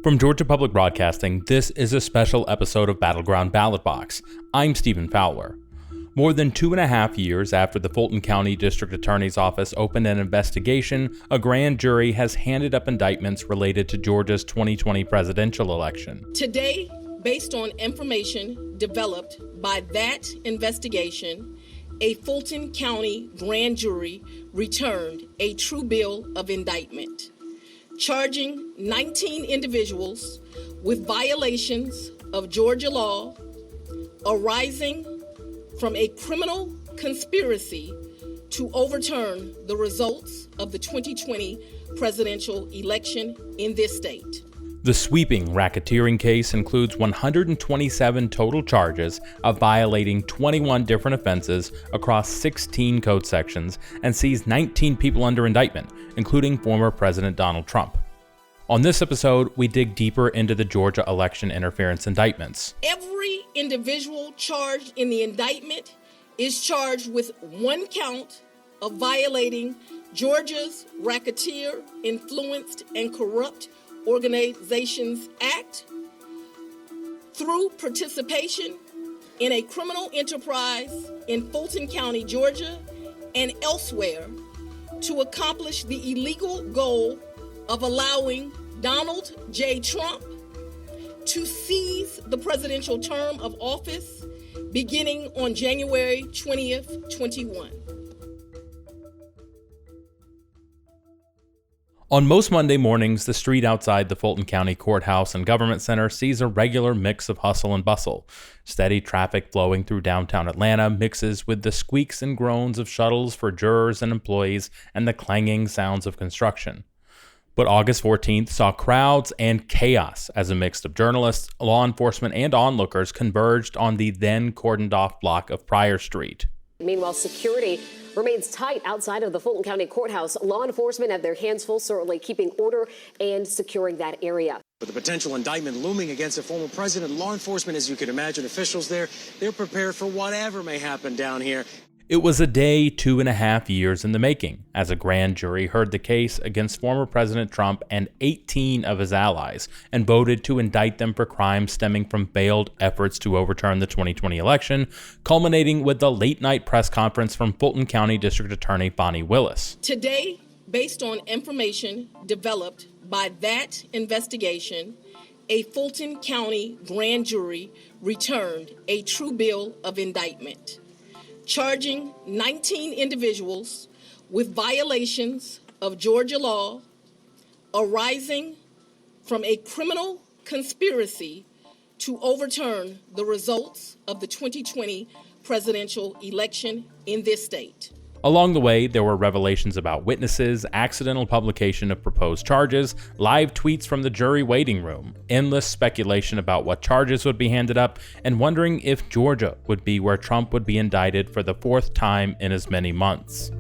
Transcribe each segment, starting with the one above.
From Georgia Public Broadcasting, this is a special episode of Battleground Ballot Box. I'm Stephen Fowler. More than 2.5 years after the Fulton County District Attorney's Office opened an investigation, a grand jury has handed up indictments related to Georgia's 2020 presidential election. Today, based on information developed by that investigation, a Fulton County grand jury returned a true bill of indictment, charging 19 individuals with violations of Georgia law arising from a criminal conspiracy to overturn the results of the 2020 presidential election in this state. The sweeping racketeering case includes 127 total charges of violating 21 different offenses across 16 code sections and sees 19 people under indictment, including former President Donald Trump. On this episode, we dig deeper into the Georgia election interference indictments. Every individual charged in the indictment is charged with one count of violating Georgia's Racketeer, Influenced, and Corrupt Organizations Act through participation in a criminal enterprise in Fulton County, Georgia, and elsewhere to accomplish the illegal goal of allowing Donald J. Trump to seize the presidential term of office beginning on January 20th, 21. On most Monday mornings, the street outside the Fulton County Courthouse and Government Center sees a regular mix of hustle and bustle. Steady traffic flowing through downtown Atlanta mixes with the squeaks and groans of shuttles for jurors and employees and the clanging sounds of construction. But August 14th saw crowds and chaos as a mix of journalists, law enforcement, and onlookers converged on the then cordoned-off block of Pryor Street. Meanwhile, security remains tight outside of the Fulton County Courthouse. Law enforcement have their hands full, certainly keeping order and securing that area. With the potential indictment looming against a former president, law enforcement, as you can imagine, officials there, they're prepared for whatever may happen down here. It was a day 2.5 years in the making, as a grand jury heard the case against former President Trump and 18 of his allies and voted to indict them for crimes stemming from failed efforts to overturn the 2020 election, culminating with the late-night press conference from Fulton County District Attorney Fani Willis. Today, based on information developed by that investigation, a Fulton County grand jury returned a true bill of indictment, charging 19 individuals with violations of Georgia law arising from a criminal conspiracy to overturn the results of the 2020 presidential election in this state. Along the way, there were revelations about witnesses, accidental publication of proposed charges, live tweets from the jury waiting room, endless speculation about what charges would be handed up, and wondering if Georgia would be where Trump would be indicted for the fourth time in as many months.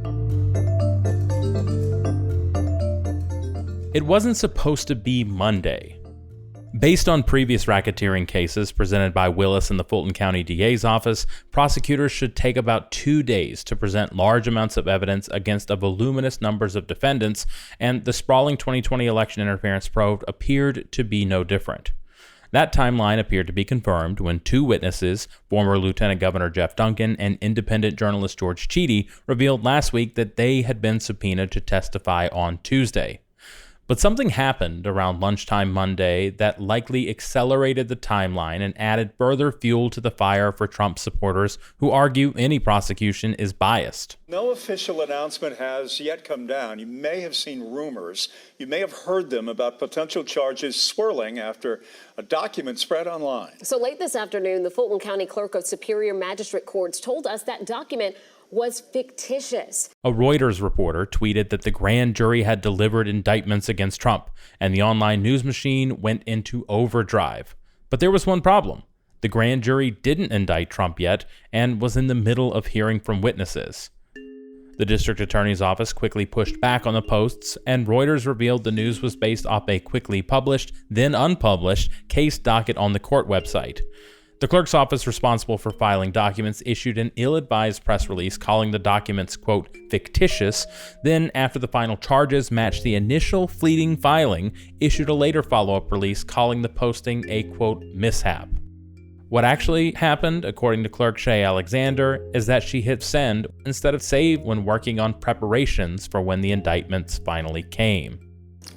It wasn't supposed to be Monday. Based on previous racketeering cases presented by Willis in the Fulton County DA's office, prosecutors should take about 2 days to present large amounts of evidence against a voluminous numbers of defendants, and the sprawling 2020 election interference probe appeared to be no different. That timeline appeared to be confirmed when two witnesses, former Lieutenant Governor Jeff Duncan and independent journalist George Chidi, revealed last week that they had been subpoenaed to testify on Tuesday. But something happened around lunchtime Monday that likely accelerated the timeline and added further fuel to the fire for Trump supporters who argue any prosecution is biased. No official announcement has yet come down. You may have seen rumors. You may have heard them about potential charges swirling after a document spread online. So late this afternoon, the Fulton County Clerk of Superior Magistrate Courts told us that document was fictitious. A Reuters reporter tweeted that the grand jury had delivered indictments against Trump, and the online news machine went into overdrive. But there was one problem. The grand jury didn't indict Trump yet and was in the middle of hearing from witnesses. The district attorney's office quickly pushed back on the posts, and Reuters revealed the news was based off a quickly published, then unpublished, case docket on the court website. The clerk's office responsible for filing documents issued an ill-advised press release calling the documents, quote, fictitious. Then, after the final charges matched the initial fleeting filing, issued a later follow-up release calling the posting a, quote, mishap. What actually happened, according to Clerk Shay Alexander, is that she hit send instead of save when working on preparations for when the indictments finally came.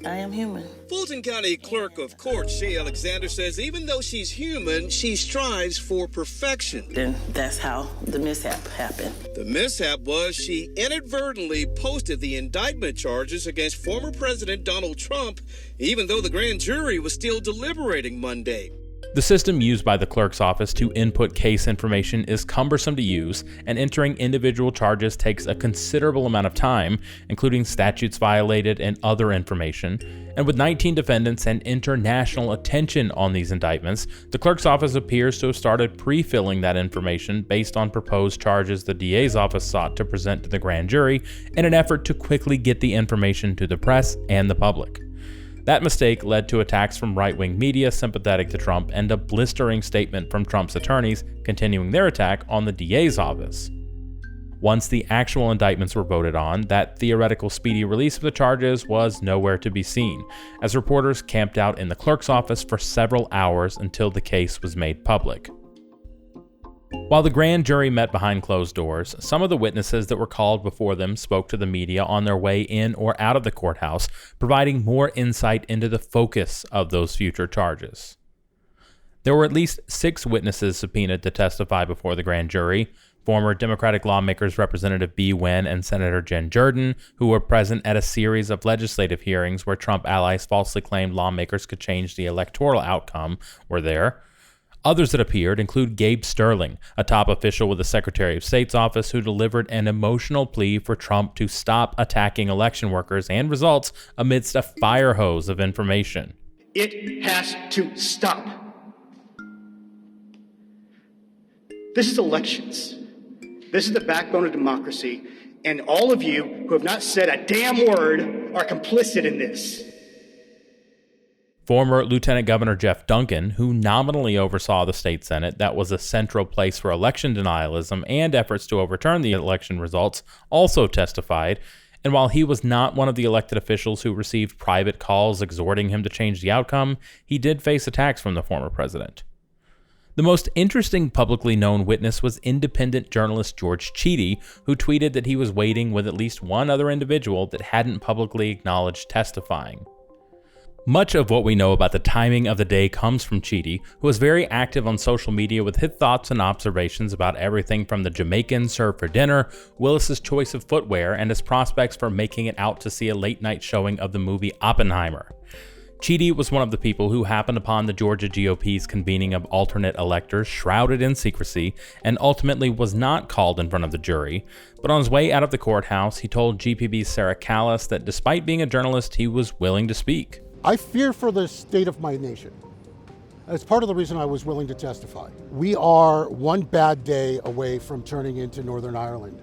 I am human. Fulton County Clerk of Court Shay Alexander says even though she's human, she strives for perfection. Then that's how the mishap happened. The mishap was she inadvertently posted the indictment charges against former President Donald Trump, even though the grand jury was still deliberating Monday. The system used by the clerk's office to input case information is cumbersome to use, and entering individual charges takes a considerable amount of time, including statutes violated and other information. And with 19 defendants and international attention on these indictments, the clerk's office appears to have started pre-filling that information based on proposed charges the DA's office sought to present to the grand jury in an effort to quickly get the information to the press and the public. That mistake led to attacks from right-wing media sympathetic to Trump and a blistering statement from Trump's attorneys continuing their attack on the DA's office. Once the actual indictments were voted on, that theoretical speedy release of the charges was nowhere to be seen, as reporters camped out in the clerk's office for several hours until the case was made public. While the grand jury met behind closed doors, some of the witnesses that were called before them spoke to the media on their way in or out of the courthouse, providing more insight into the focus of those future charges. There were at least 6 witnesses subpoenaed to testify before the grand jury: former Democratic lawmakers Representative Bee Nguyen and Senator Jen Jordan, who were present at a series of legislative hearings where Trump allies falsely claimed lawmakers could change the electoral outcome, were there. Others that appeared include Gabe Sterling, a top official with the Secretary of State's office who delivered an emotional plea for Trump to stop attacking election workers and results amidst a fire hose of information. It has to stop. This is elections. This is the backbone of democracy, and all of you who have not said a damn word are complicit in this. Former Lieutenant Governor Jeff Duncan, who nominally oversaw the state Senate that was a central place for election denialism and efforts to overturn the election results, also testified, and while he was not one of the elected officials who received private calls exhorting him to change the outcome, he did face attacks from the former president. The most interesting publicly known witness was independent journalist George Chidi, who tweeted that he was waiting with at least one other individual that hadn't publicly acknowledged testifying. Much of what we know about the timing of the day comes from Chidi, who was very active on social media with his thoughts and observations about everything from the Jamaicans served for dinner, Willis's choice of footwear, and his prospects for making it out to see a late-night showing of the movie Oppenheimer. Chidi was one of the people who happened upon the Georgia GOP's convening of alternate electors shrouded in secrecy and ultimately was not called in front of the jury, but on his way out of the courthouse, he told GPB's Sarah Callis that despite being a journalist, he was willing to speak. I fear for the state of my nation. It's part of the reason I was willing to testify. We are one bad day away from turning into Northern Ireland,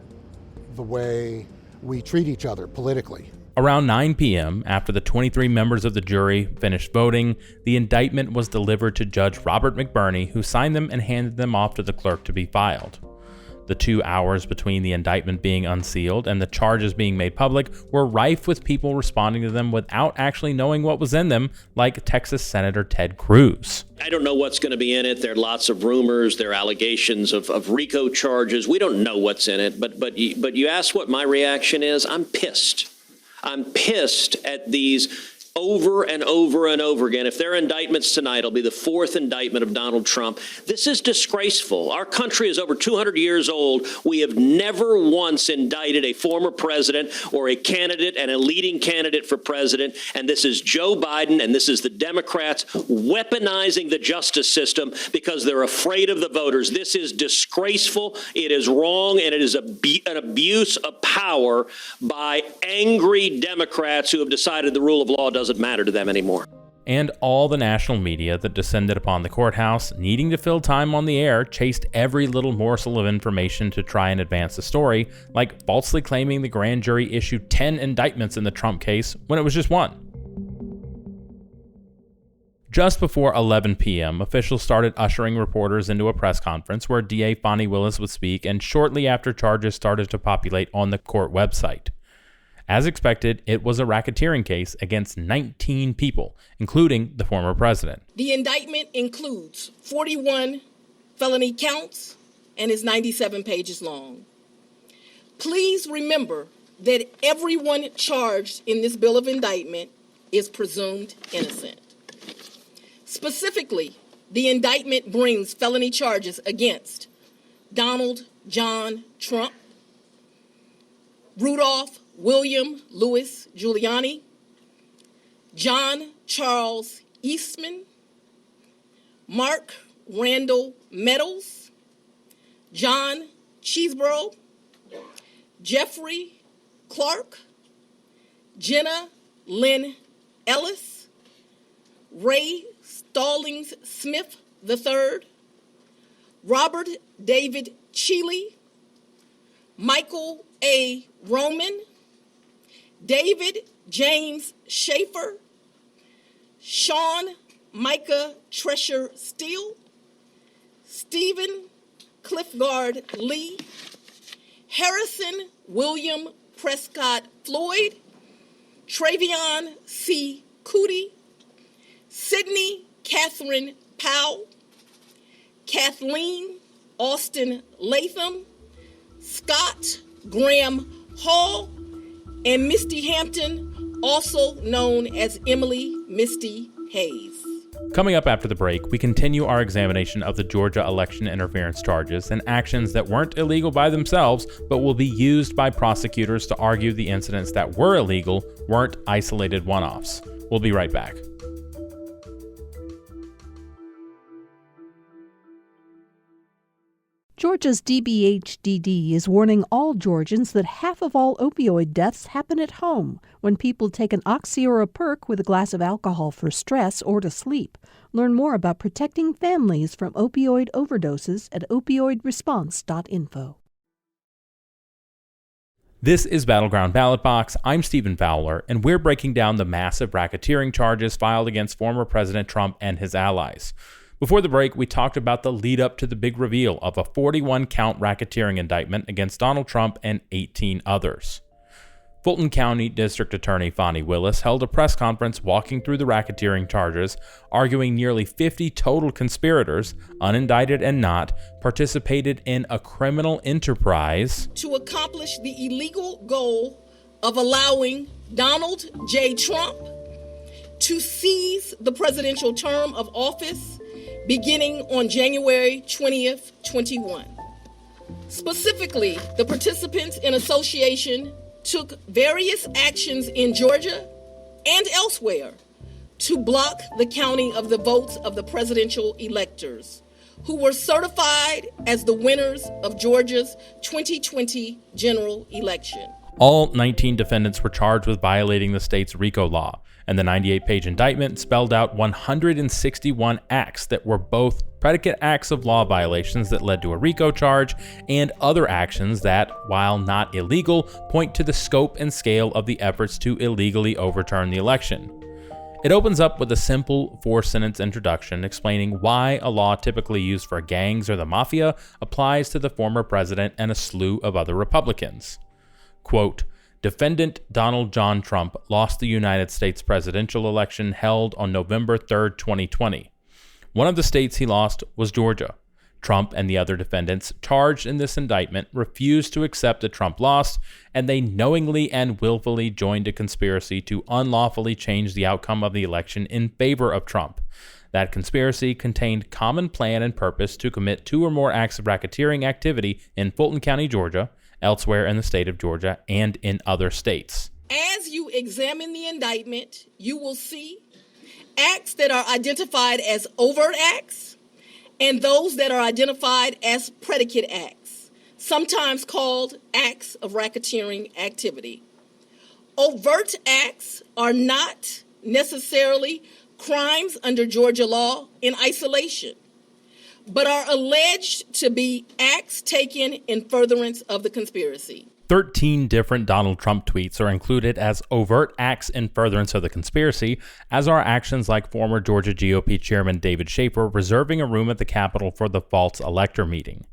the way we treat each other politically. Around 9 p.m., after the 23 members of the jury finished voting, the indictment was delivered to Judge Robert McBurney, who signed them and handed them off to the clerk to be filed. The 2 hours between the indictment being unsealed and the charges being made public were rife with people responding to them without actually knowing what was in them, like Texas Senator Ted Cruz. I don't know what's going to be in it. There are lots of rumors. There are allegations of RICO charges. We don't know what's in it. But you ask what my reaction is. I'm pissed. I'm pissed at these over and over and over again. If there are indictments tonight, it'll be the 4th indictment of Donald Trump. This is disgraceful. Our country is over 200 years old. We have never once indicted a former president or a candidate and a leading candidate for president. And this is Joe Biden and this is the Democrats weaponizing the justice system because they're afraid of the voters. This is disgraceful. It is wrong. And it is an abuse of power by angry Democrats who have decided the rule of law doesn't matter to them anymore. And all the national media that descended upon the courthouse, needing to fill time on the air, chased every little morsel of information to try and advance the story, like falsely claiming the grand jury issued 10 indictments in the Trump case when it was just 1. Just before 11 p.m., officials started ushering reporters into a press conference where DA Fani Willis would speak, and shortly after, charges started to populate on the court website. As expected, it was a racketeering case against 19 people, including the former president. The indictment includes 41 felony counts and is 97 pages long. Please remember that everyone charged in this bill of indictment is presumed innocent. Specifically, the indictment brings felony charges against Donald John Trump, Rudolph William Louis Giuliani, John Charles Eastman, Mark Randall Meadows, John Cheeseborough, Jeffrey Clark, Jenna Lynn Ellis, Ray Stallings Smith III, Robert David Cheeley, Michael A. Roman, David James Schaefer, Sean Micah Tresher Steele, Stephen Cliffgard Lee, Harrison William Prescott Floyd, Travion C. Cootie, Sydney Catherine Powell, Kathleen Austin Latham, Scott Graham Hall, and Misty Hampton, also known as Emily Misty Hayes. Coming up after the break, we continue our examination of the Georgia election interference charges and actions that weren't illegal by themselves, but will be used by prosecutors to argue the incidents that were illegal weren't isolated one-offs. We'll be right back. Georgia's DBHDD is warning all Georgians that half of all opioid deaths happen at home when people take an Oxy or a Perk with a glass of alcohol for stress or to sleep. Learn more about protecting families from opioid overdoses at opioidresponse.info. This is Battleground Ballot Box. I'm Stephen Fowler, and we're breaking down the massive racketeering charges filed against former President Trump and his allies. Before the break, we talked about the lead up to the big reveal of a 41-count racketeering indictment against Donald Trump and 18 others. Fulton County District Attorney Fani Willis held a press conference walking through the racketeering charges, arguing nearly 50 total conspirators, unindicted and not, participated in a criminal enterprise to accomplish the illegal goal of allowing Donald J. Trump to seize the presidential term of office beginning on January 20th, 21. Specifically, the participants in association took various actions in Georgia and elsewhere to block the counting of the votes of the presidential electors who were certified as the winners of Georgia's 2020 general election. All 19 defendants were charged with violating the state's RICO law, and the 98-page indictment spelled out 161 acts that were both predicate acts of law violations that led to a RICO charge and other actions that, while not illegal, point to the scope and scale of the efforts to illegally overturn the election. It opens up with a simple 4-sentence introduction explaining why a law typically used for gangs or the mafia applies to the former president and a slew of other Republicans. Quote, Defendant Donald John Trump lost the United States presidential election held on November 3, 2020. One of the states he lost was Georgia. Trump and the other defendants charged in this indictment refused to accept that Trump lost, and they knowingly and willfully joined a conspiracy to unlawfully change the outcome of the election in favor of Trump. That conspiracy contained common plan and purpose to commit 2 or more acts of racketeering activity in Fulton County, Georgia, elsewhere in the state of Georgia, and in other states. As you examine the indictment, you will see acts that are identified as overt acts and those that are identified as predicate acts, sometimes called acts of racketeering activity. Overt acts are not necessarily crimes under Georgia law in isolation, but are alleged to be acts taken in furtherance of the conspiracy. 13 different Donald Trump tweets are included as overt acts in furtherance of the conspiracy, as are actions like former Georgia GOP Chairman David Shafer reserving a room at the Capitol for the false elector meeting.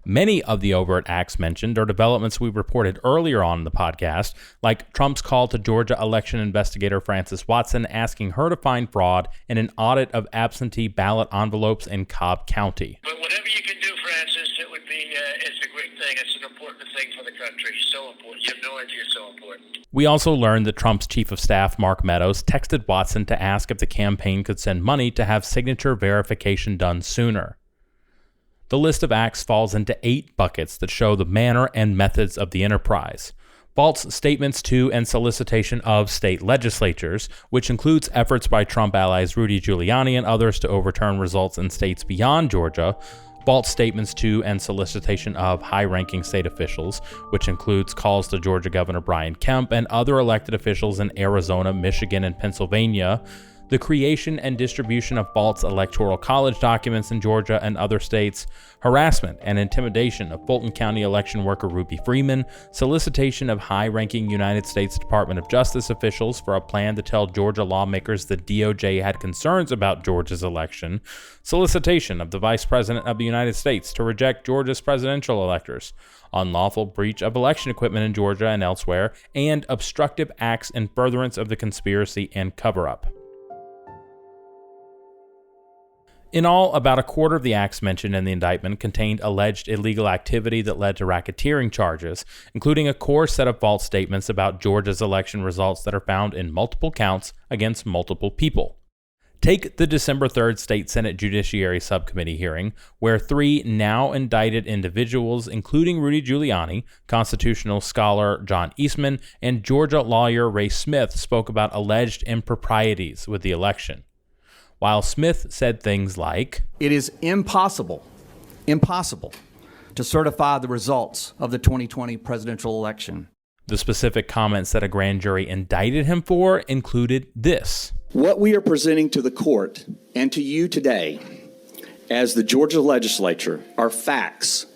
Many of the overt acts mentioned are developments we reported earlier on in the podcast, like Trump's call to Georgia election investigator Frances Watson asking her to find fraud in an audit of absentee ballot envelopes in Cobb County. But whatever you can do, Frances, it would be, it's a great thing. It's an important thing for the country. So important. You have no idea, so important. We also learned that Trump's chief of staff, Mark Meadows, texted Watson to ask if the campaign could send money to have signature verification done sooner. The list of acts falls into 8 buckets that show the manner and methods of the enterprise. False statements to and solicitation of state legislatures, which includes efforts by Trump allies Rudy Giuliani and others to overturn results in states beyond Georgia. False statements to and solicitation of high-ranking state officials, which includes calls to Georgia Governor Brian Kemp and other elected officials in Arizona, Michigan, and Pennsylvania. The creation and distribution of false electoral college documents in Georgia and other states, harassment and intimidation of Fulton County election worker Ruby Freeman, solicitation of high-ranking United States Department of Justice officials for a plan to tell Georgia lawmakers the DOJ had concerns about Georgia's election, solicitation of the Vice President of the United States to reject Georgia's presidential electors, unlawful breach of election equipment in Georgia and elsewhere, and obstructive acts in furtherance of the conspiracy and cover-up. In all, about a quarter of the acts mentioned in the indictment contained alleged illegal activity that led to racketeering charges, including a core set of false statements about Georgia's election results that are found in multiple counts against multiple people. Take the December 3rd State Senate Judiciary Subcommittee hearing, where 3 now indicted individuals, including Rudy Giuliani, constitutional scholar John Eastman, and Georgia lawyer Ray Smith, spoke about alleged improprieties with the election. While Smith said things like, "It is impossible to certify the results of the 2020 presidential election." The specific comments that a grand jury indicted him for included this. What we are presenting to the court and to you today as the Georgia legislature are facts.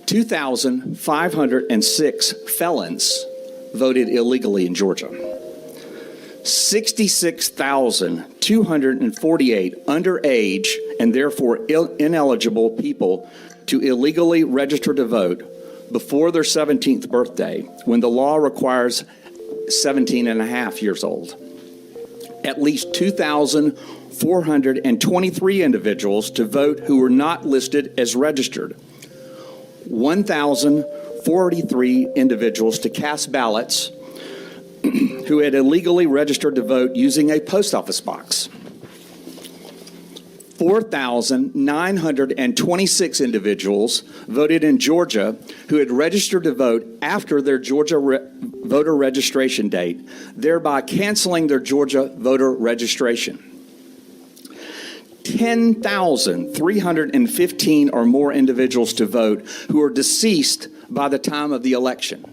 2,506 felons voted illegally in Georgia. 66,248 underage and therefore ineligible people to illegally register to vote before their 17th birthday, when the law requires 17 and a half years old. At least 2,423 individuals to vote who were not listed as registered. 1,043 individuals to cast ballots who had illegally registered to vote using a post office box. 4,926 individuals voted in Georgia who had registered to vote after their Georgia voter registration date, thereby canceling their Georgia voter registration. 10,315 or more individuals to vote who are deceased by the time of the election.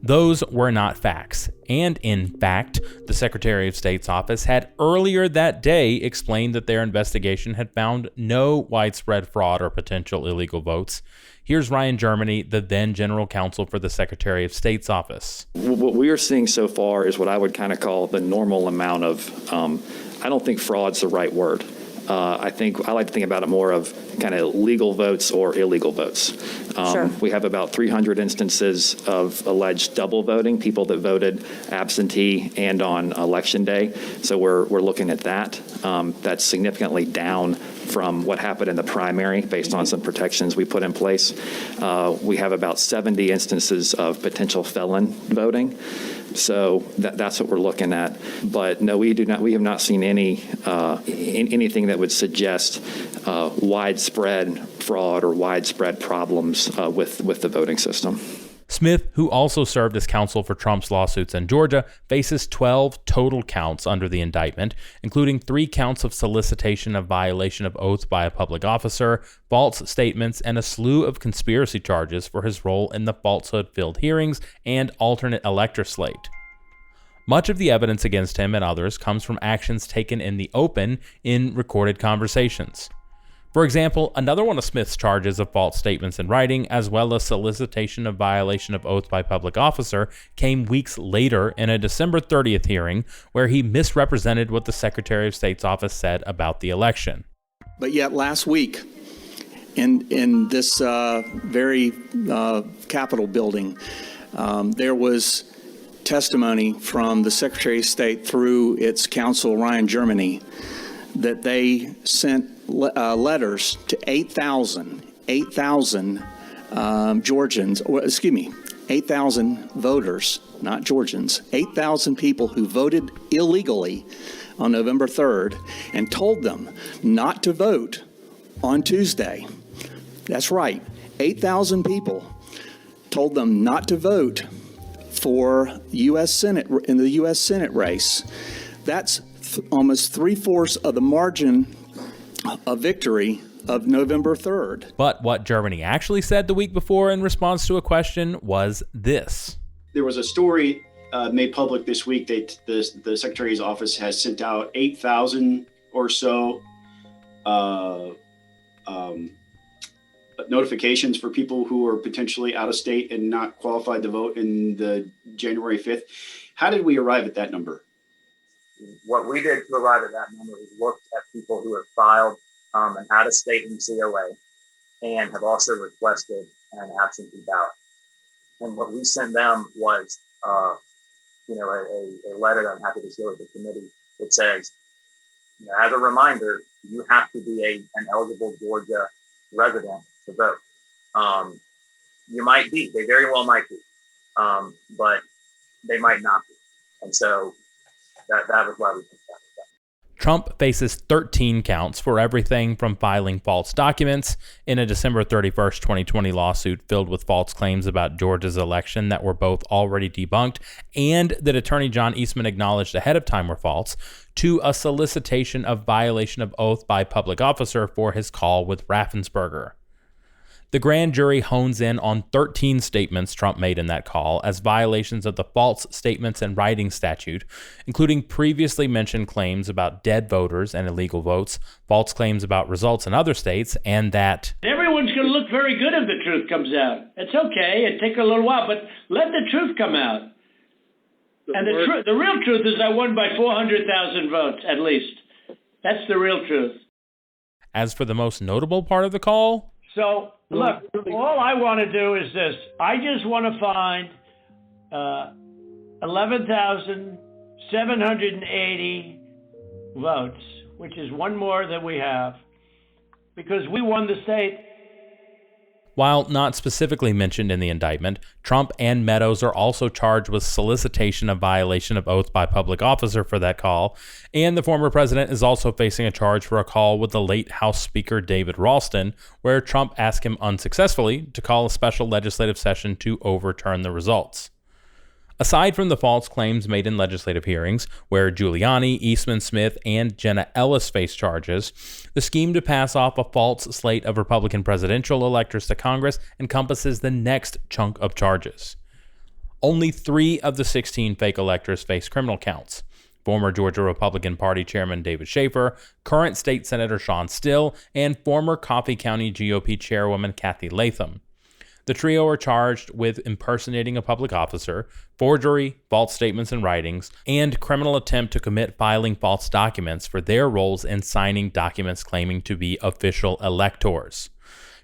Those were not facts. And in fact, the Secretary of State's office had earlier that day explained that their investigation had found no widespread fraud or potential illegal votes. Here's Ryan Germany, the then General Counsel for the Secretary of State's office. What we are seeing so far is what I would kind of call the normal amount of, I don't think fraud's the right word. I like to think about it more of kind of legal votes or illegal votes. Sure. We have about 300 instances of alleged double voting, people that voted absentee and on election day. So we're looking at that. That's significantly down from what happened in the primary based on some protections we put in place. We have about 70 instances of potential felon voting. So that's what we're looking at. But no, we have not seen anything that would suggest widespread fraud or widespread problems with the voting system. Smith, who also served as counsel for Trump's lawsuits in Georgia, faces 12 total counts under the indictment, including 3 counts of solicitation of violation of oath by a public officer, false statements, and a slew of conspiracy charges for his role in the falsehood-filled hearings and alternate elector slate. Much of the evidence against him and others comes from actions taken in the open in recorded conversations. For example, another one of Smith's charges of false statements in writing, as well as solicitation of violation of oath by public officer, came weeks later in a December 30th hearing where he misrepresented what the Secretary of State's office said about the election. But yet last week, in this very Capitol building, there was testimony from the Secretary of State through its counsel, Ryan Germany, that they sent letters to 8,000 Georgians, or excuse me, 8,000 voters, not Georgians, 8,000 people who voted illegally on November 3rd and told them not to vote on Tuesday. That's right, 8,000 people told them not to vote for U.S. Senate in the U.S. Senate race. That's almost 3/4 of the margin of victory of November 3rd. But what Germany actually said the week before in response to a question was this. There was a story made public this week that the Secretary's office has sent out 8,000 or so notifications for people who are potentially out of state and not qualified to vote in the January 5th. How did we arrive at that number? What we did to arrive at that number is looked at people who have filed an out-of-state COA and have also requested an absentee ballot. And what we sent them was, a letter that I'm happy to share with the committee that says, as a reminder, you have to be an eligible Georgia resident to vote. You might be, they very well might be, but they might not be. And so that was why we picked that. Trump faces 13 counts for everything from filing false documents in a December 31st, 2020 lawsuit filled with false claims about Georgia's election that were both already debunked and that Attorney John Eastman acknowledged ahead of time were false, to a solicitation of violation of oath by public officer for his call with Raffensperger. The grand jury hones in on 13 statements Trump made in that call as violations of the false statements in writing statute, including previously mentioned claims about dead voters and illegal votes, false claims about results in other states, and that everyone's going to look very good if the truth comes out. It's okay. It take a little while, but let the truth come out. And the real truth is I won by 400,000 votes, at least. That's the real truth. As for the most notable part of the call, so, look, all I want to do is this. I just want to find 11,780 votes, which is one more than we have, because we won the state. While not specifically mentioned in the indictment, Trump and Meadows are also charged with solicitation of violation of oath by public officer for that call, and the former president is also facing a charge for a call with the late House Speaker David Ralston, where Trump asked him unsuccessfully to call a special legislative session to overturn the results. Aside from the false claims made in legislative hearings, where Giuliani, Eastman, Smith, and Jenna Ellis face charges, the scheme to pass off a false slate of Republican presidential electors to Congress encompasses the next chunk of charges. Only 3 of the 16 fake electors face criminal counts. Former Georgia Republican Party Chairman David Schaefer, current State Senator Sean Still, and former Coffee County GOP Chairwoman Kathy Latham. The trio are charged with impersonating a public officer, forgery, false statements and writings, and criminal attempt to commit filing false documents for their roles in signing documents claiming to be official electors.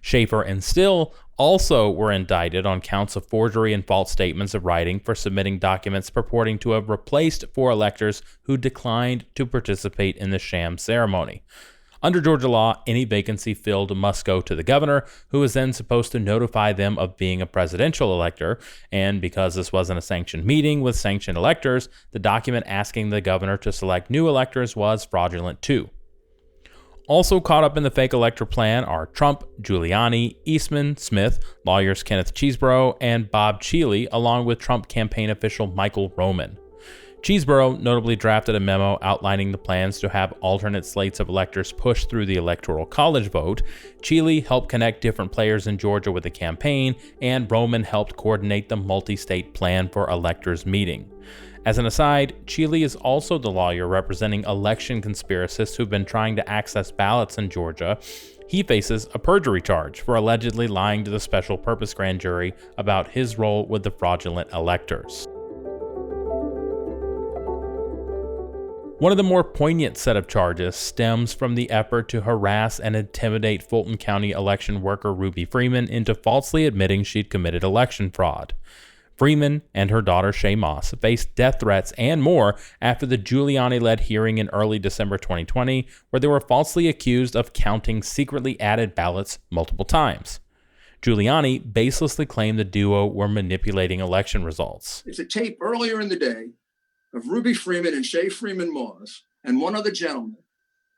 Schaefer and Still also were indicted on counts of forgery and false statements of writing for submitting documents purporting to have replaced 4 electors who declined to participate in the sham ceremony. Under Georgia law, any vacancy filled must go to the governor, who is then supposed to notify them of being a presidential elector, and because this wasn't a sanctioned meeting with sanctioned electors, the document asking the governor to select new electors was fraudulent too. Also caught up in the fake elector plan are Trump, Giuliani, Eastman, Smith, lawyers Kenneth Chesebro, and Bob Cheeley, along with Trump campaign official Michael Roman. Chesebro notably drafted a memo outlining the plans to have alternate slates of electors pushed through the Electoral College vote. Cheeley helped connect different players in Georgia with the campaign, and Roman helped coordinate the multi-state plan for electors meeting. As an aside, Cheeley is also the lawyer representing election conspiracists who've been trying to access ballots in Georgia, He faces a perjury charge for allegedly lying to the special purpose grand jury about his role with the fraudulent electors. One of the more poignant set of charges stems from the effort to harass and intimidate Fulton County election worker Ruby Freeman into falsely admitting she'd committed election fraud. Freeman and her daughter Shay Moss faced death threats and more after the Giuliani-led hearing in early December 2020, where they were falsely accused of counting secretly added ballots multiple times. Giuliani baselessly claimed the duo were manipulating election results. It's a tape earlier in the day of Ruby Freeman and Shay Freeman Moss and one other gentleman,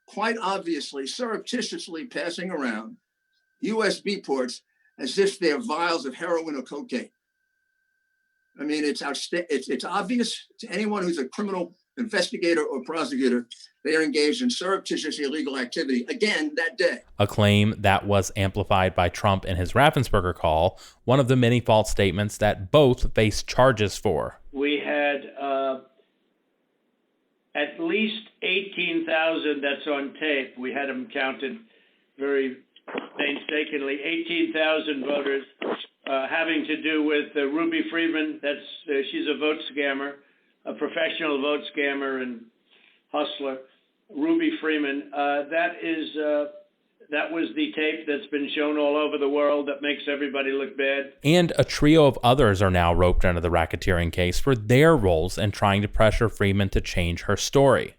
quite obviously surreptitiously passing around USB ports as if they're vials of heroin or cocaine. I mean, it's obvious to anyone who's a criminal investigator or prosecutor, they are engaged in surreptitious illegal activity again that day. A claim that was amplified by Trump in his Raffensperger call, one of the many false statements that both face charges for. We had at least 18,000, that's on tape. We had them counted very painstakingly, 18,000 voters having to do with Ruby Freeman. She's a vote scammer, a professional vote scammer and hustler. Ruby Freeman, that was the tape that's been shown all over the world that makes everybody look bad. And a trio of others are now roped into the racketeering case for their roles in trying to pressure Freeman to change her story.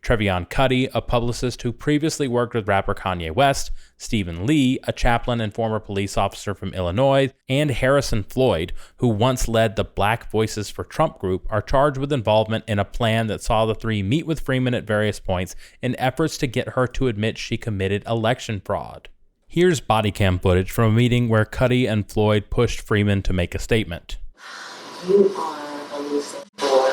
Trevion Cuddy, a publicist who previously worked with rapper Kanye West, Stephen Lee, a chaplain and former police officer from Illinois, and Harrison Floyd, who once led the Black Voices for Trump group, are charged with involvement in a plan that saw the three meet with Freeman at various points in efforts to get her to admit she committed election fraud. Here's body cam footage from a meeting where Cuddy and Floyd pushed Freeman to make a statement. You are elusive for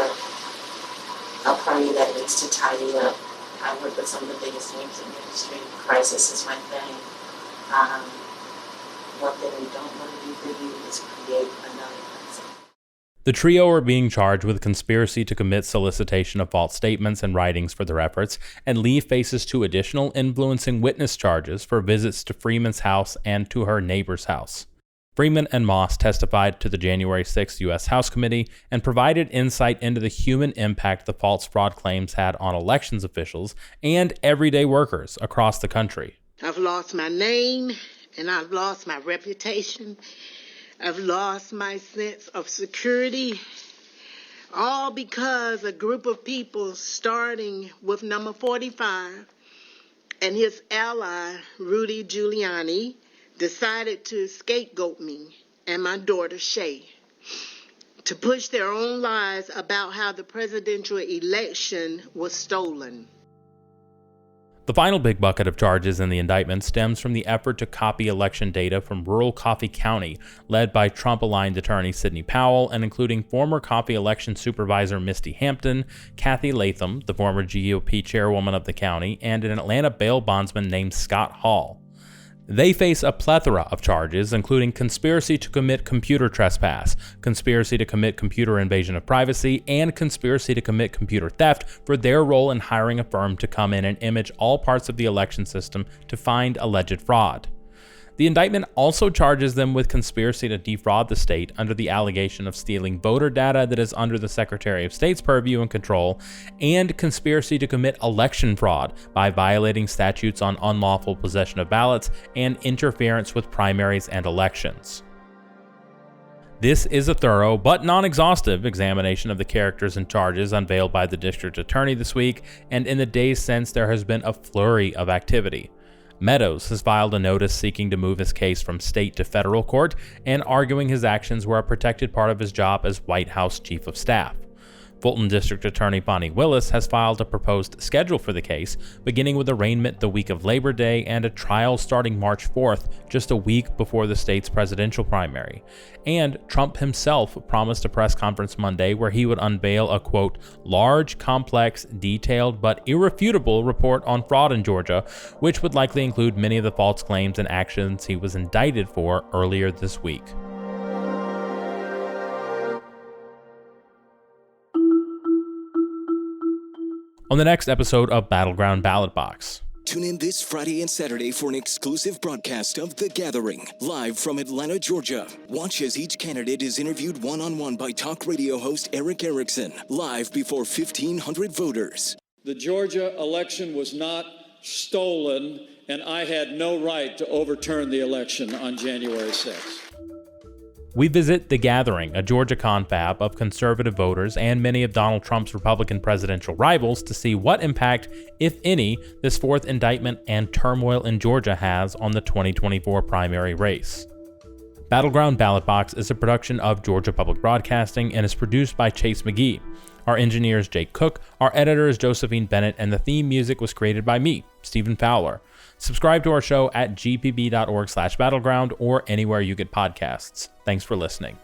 a party that needs to tidy up. I work with some of the biggest names in the industry. Crisis is my thing. One thing we don't want to do for you is create another person. The trio are being charged with conspiracy to commit solicitation of false statements and writings for their efforts, and Lee faces 2 additional influencing witness charges for visits to Freeman's house and to her neighbor's house. Freeman and Moss testified to the January 6th U.S. House Committee and provided insight into the human impact the false fraud claims had on elections officials and everyday workers across the country. I've lost my name and I've lost my reputation. I've lost my sense of security, all because a group of people, starting with number 45 and his ally, Rudy Giuliani, decided to scapegoat me and my daughter, Shay, to push their own lies about how the presidential election was stolen. The final big bucket of charges in the indictment stems from the effort to copy election data from rural Coffee County, led by Trump-aligned attorney Sidney Powell, and including former Coffee election supervisor Misty Hampton, Kathy Latham, the former GOP chairwoman of the county, and an Atlanta bail bondsman named Scott Hall. They face a plethora of charges, including conspiracy to commit computer trespass, conspiracy to commit computer invasion of privacy, and conspiracy to commit computer theft for their role in hiring a firm to come in and image all parts of the election system to find alleged fraud. The indictment also charges them with conspiracy to defraud the state under the allegation of stealing voter data that is under the Secretary of State's purview and control, and conspiracy to commit election fraud by violating statutes on unlawful possession of ballots and interference with primaries and elections. This is a thorough but non-exhaustive examination of the characters and charges unveiled by the district attorney this week, and in the days since there has been a flurry of activity. Meadows has filed a notice seeking to move his case from state to federal court and arguing his actions were a protected part of his job as White House Chief of Staff. Fulton District Attorney Bonnie Willis has filed a proposed schedule for the case, beginning with arraignment the week of Labor Day and a trial starting March 4th, just a week before the state's presidential primary. And Trump himself promised a press conference Monday where he would unveil a, quote, large, complex, detailed, but irrefutable report on fraud in Georgia, which would likely include many of the false claims and actions he was indicted for earlier this week. On the next episode of Battleground Ballot Box. Tune in this Friday and Saturday for an exclusive broadcast of The Gathering, live from Atlanta, Georgia. Watch as each candidate is interviewed one-on-one by talk radio host Eric Erickson, live before 1,500 voters. The Georgia election was not stolen, and I had no right to overturn the election on January 6th. We visit The Gathering, a Georgia confab of conservative voters and many of Donald Trump's Republican presidential rivals to see what impact, if any, this fourth indictment and turmoil in Georgia has on the 2024 primary race. Battleground Ballot Box is a production of Georgia Public Broadcasting and is produced by Chase McGee. Our engineer is Jake Cook, our editor is Josephine Bennett, and the theme music was created by me, Stephen Fowler. Subscribe to our show at gpb.org/battleground or anywhere you get podcasts. Thanks for listening.